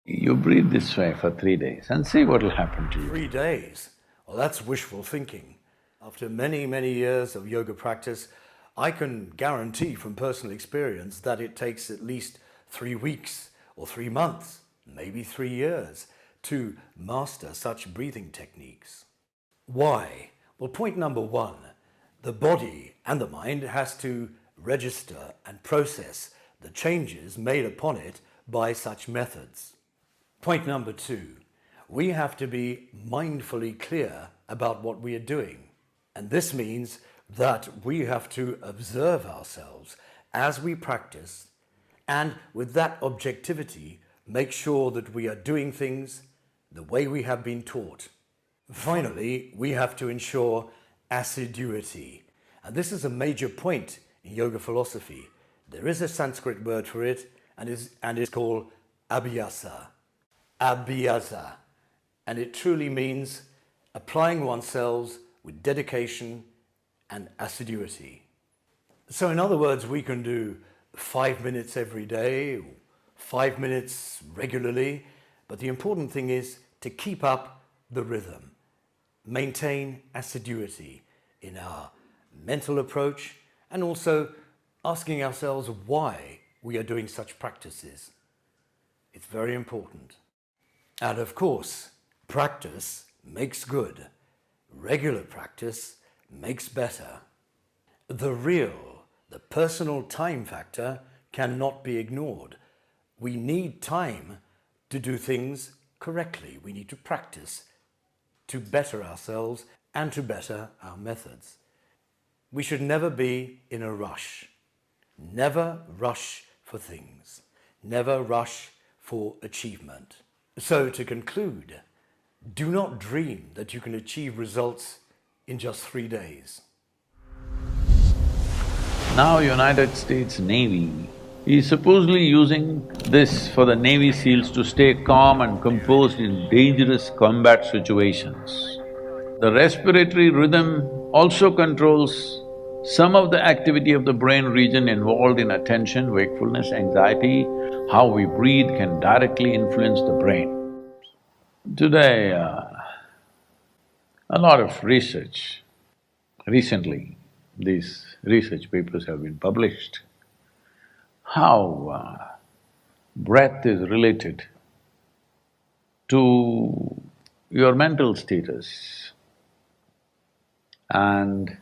You breathe this way for 3 days and see what will happen to you. 3 days? Well, that's wishful thinking. After many, many years of yoga practice, I can guarantee from personal experience that it takes at least 3 weeks or 3 months, maybe 3 years, to master such breathing techniques. Why? Well, point number one, the body and the mind has to register and process the changes made upon it by such methods. Point number two, we have to be mindfully clear about what we are doing. And this means that we have to observe ourselves as we practice, and with that objectivity, make sure that we are doing things the way we have been taught. Finally, we have to ensure assiduity. And this is a major point in yoga philosophy. There is a Sanskrit word for it, and it's called abhyasa. Abhyasa. And it truly means applying oneself with dedication and assiduity. So in other words, we can do 5 minutes every day, 5 minutes regularly, but the important thing is to keep up the rhythm, maintain assiduity in our mental approach, and also asking ourselves why we are doing such practices. It's very important. And of course, practice makes good. Regular practice makes better. The personal time factor cannot be ignored. We need time to do things correctly. We need to practice to better ourselves and to better our methods. We should never be in a rush. Never rush for things. Never rush for achievement. So to conclude, do not dream that you can achieve results in just 3 days. Now United States Navy is supposedly using this for the Navy SEALs to stay calm and composed in dangerous combat situations. The respiratory rhythm also controls some of the activity of the brain region involved in attention, wakefulness, anxiety. How we breathe can directly influence the brain. Today, a lot of research, recently these research papers have been published, how breath is related to your mental status and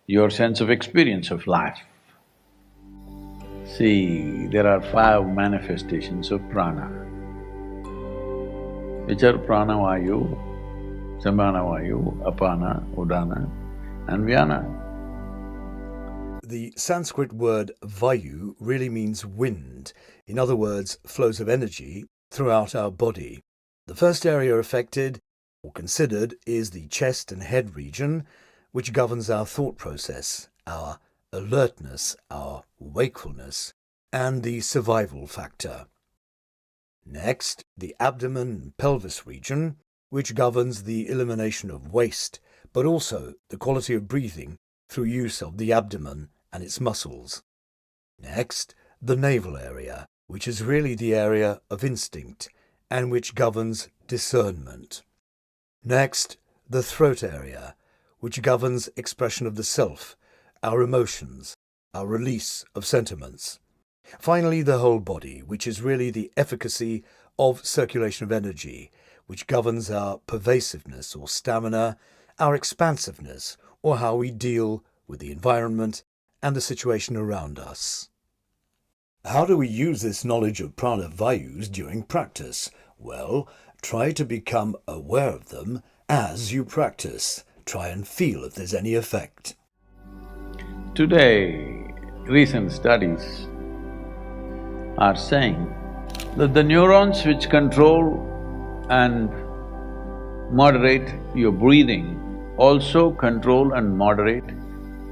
your sense of experience of life. See, there are 5 manifestations of prana, which are prana vayu, samana vayu, apana, udana and vyana. The Sanskrit word vayu really means wind. In other words, flows of energy throughout our body. The first area affected or considered is the chest and head region, which governs our thought process, our alertness, our wakefulness, and the survival factor. Next, the abdomen and pelvis region, which governs the elimination of waste, but also the quality of breathing through use of the abdomen and its muscles. Next, the navel area, which is really the area of instinct and which governs discernment. Next, the throat area, which governs expression of the self, our emotions, our release of sentiments. Finally, the whole body, which is really the efficacy of circulation of energy, which governs our pervasiveness or stamina, our expansiveness, or how we deal with the environment and the situation around us. How do we use this knowledge of prana vayus during practice? Well, try to become aware of them as you practice. Try and feel if there's any effect. Today, recent studies are saying that the neurons which control and moderate your breathing also control and moderate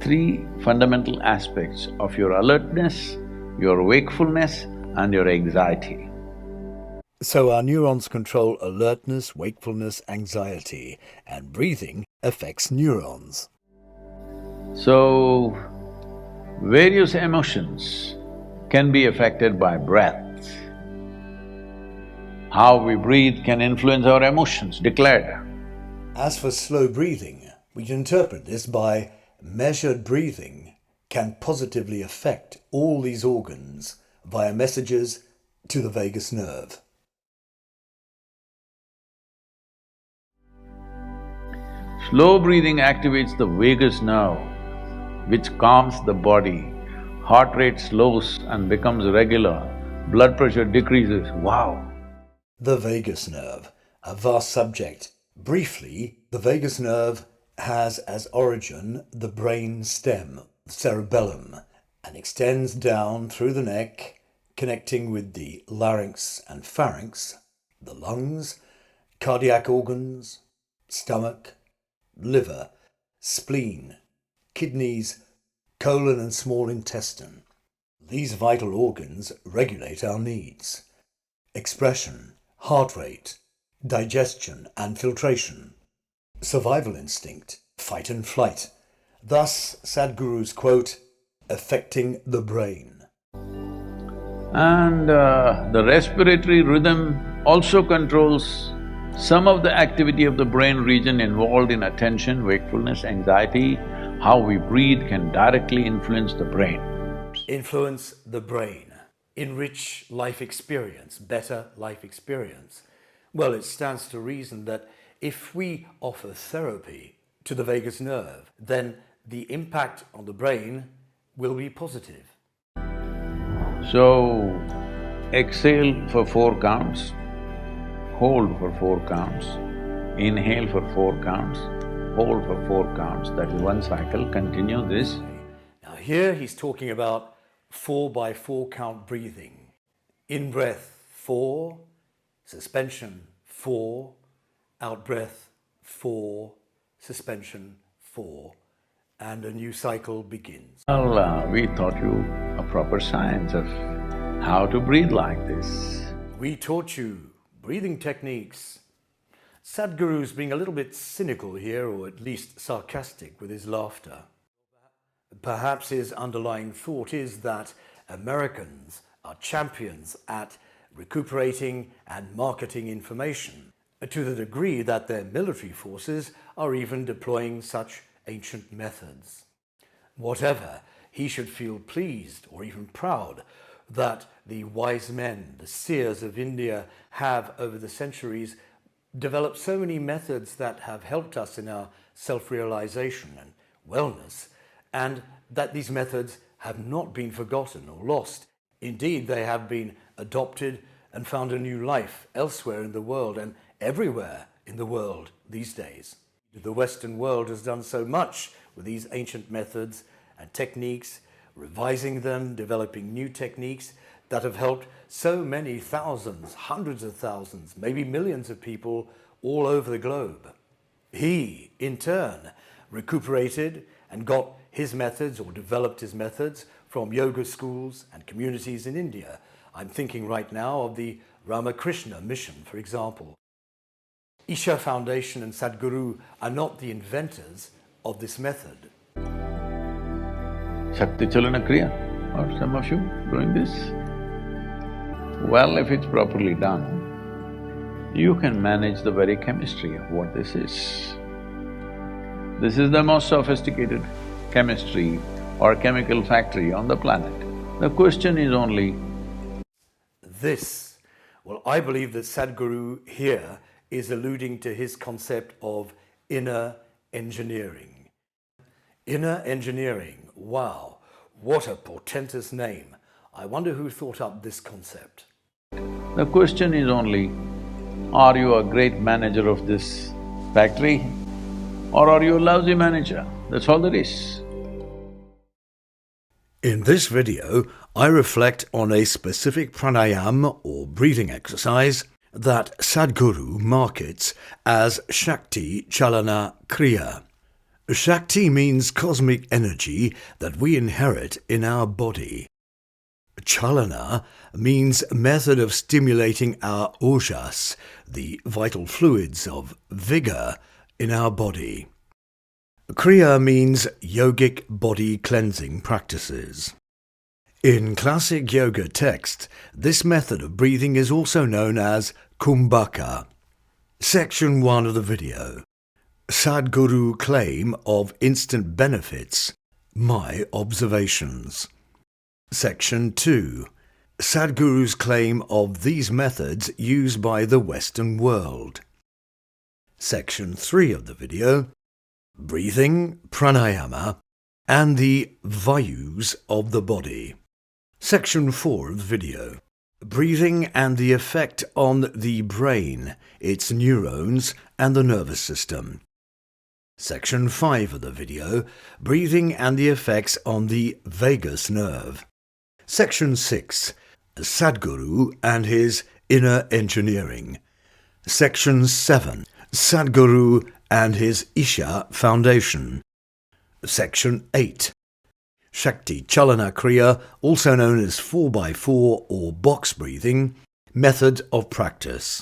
3 fundamental aspects of your alertness, your wakefulness and your anxiety. So our neurons control alertness, wakefulness, anxiety, and breathing affects neurons. So, various emotions can be affected by breath. How we breathe can influence our emotions, declared. As for slow breathing, we can interpret this by measured breathing can positively affect all these organs via messages to the vagus nerve. Slow breathing activates the vagus nerve, which calms the body. Heart rate slows and becomes regular. Blood pressure decreases. Wow! The vagus nerve, a vast subject. Briefly, the vagus nerve has as origin the brain stem, cerebellum, and extends down through the neck, connecting with the larynx and pharynx, the lungs, cardiac organs, stomach, liver, spleen, kidneys, colon and small intestine. These vital organs regulate our needs: expression, heart rate, digestion and filtration, survival instinct, fight and flight. Thus, Sadhguru's quote, affecting the brain. And the respiratory rhythm also controls some of the activity of the brain region involved in attention, wakefulness, anxiety. How we breathe can directly influence the brain. Influence the brain, enrich life experience, better life experience. Well, it stands to reason that if we offer therapy to the vagus nerve, then the impact on the brain will be positive. So, exhale for 4 counts, hold for 4 counts, inhale for 4 counts, hold for 4 counts. That is 1 cycle. Continue this. Now here he's talking about 4 by 4 count breathing. In breath 4, suspension 4, out breath 4, suspension 4, and a new cycle begins. Well, we taught you a proper science of how to breathe like this. We taught you breathing techniques. Sadhguru's being a little bit cynical here, or at least sarcastic with his laughter. Perhaps his underlying thought is that Americans are champions at recuperating and marketing information, to the degree that their military forces are even deploying such ancient methods. Whatever, he should feel pleased or even proud that the wise men, the seers of India, have over the centuries developed so many methods that have helped us in our self-realization and wellness, and that these methods have not been forgotten or lost. Indeed, they have been adopted and found a new life elsewhere in the world and everywhere in the world these days. The Western world has done so much with these ancient methods and techniques, revising them, developing new techniques that have helped so many thousands, hundreds of thousands, maybe millions of people all over the globe. He, in turn, recuperated and got his methods or developed his methods from yoga schools and communities in India. I'm thinking right now of the Ramakrishna mission, for example. Isha Foundation and Sadhguru are not the inventors of this method. Shakti Chalana Kriya, are some of you doing this? Well, if it's properly done, you can manage the very chemistry of what this is. This is the most sophisticated chemistry or chemical factory on the planet. The question is only… This, well, I believe that Sadhguru here is alluding to his concept of inner engineering. Inner engineering, wow, what a portentous name. I wonder who thought up this concept. The question is only, are you a great manager of this factory or are you a lousy manager? That's all there is. In this video, I reflect on a specific pranayama or breathing exercise that Sadhguru markets as Shakti Chalana Kriya. Shakti means cosmic energy that we inherit in our body. Chalana means method of stimulating our ojas, the vital fluids of vigor in our body. Kriya means yogic body cleansing practices. In classic yoga texts, this method of breathing is also known as kumbhaka. Section 1 of the video. Sadguru claim of instant benefits. My observations. Section 2. Sadguru's claim of these methods used by the Western world. Section 3 of the video. Breathing, pranayama, and the vayus of the body. Section 4 of the video. Breathing and the effect on the brain, its neurons, and the nervous system. Section 5 of the video. Breathing and the effects on the vagus nerve. Section 6. Sadguru and his inner engineering. Section 7. Sadguru and his Isha Foundation. Section 8. Shakti Chalana Kriya, also known as 4x4 or box breathing, method of practice.